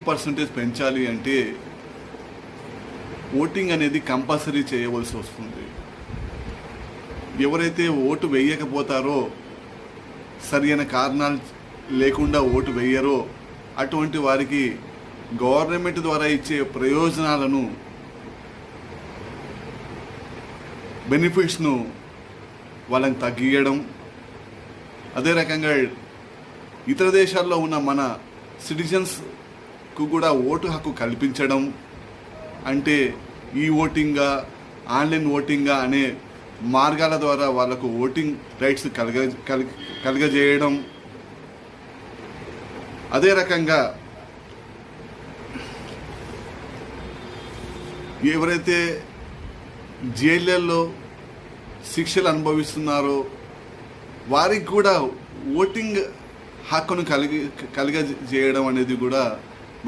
Percentage పెంచాలి అంటే voting అనేది కంపల్సరీ చేయవలసి వస్తుంది. ఎవరైతే ఓటు వేయకపోతారో, సరైన కారణాలు లేకుండా ఓటు వేయరో అటువంటి వారికి గవర్నమెంట్ ద్వారా ఇచ్చే ప్రయోజనాలను, బెనిఫిట్స్ను వాళ్ళని తగ్గియడం, అదే రకంగా ఇతర దేశాల్లో ఉన్న మన సిటిజన్స్కు కూడా ఓటు హక్కు కల్పించడం, అంటే ఈ ఓటింగా, ఆన్లైన్ ఓటింగా అనే మార్గాల ద్వారా వాళ్ళకు ఓటింగ్ రైట్స్ కలగజేయడం. అదే రకంగా ఎవరైతే జైళ్ళల్లో శిక్షలు అనుభవిస్తున్నారో వారికి కూడా ఓటింగ్ హక్కును కలగజేయడం అనేది కూడా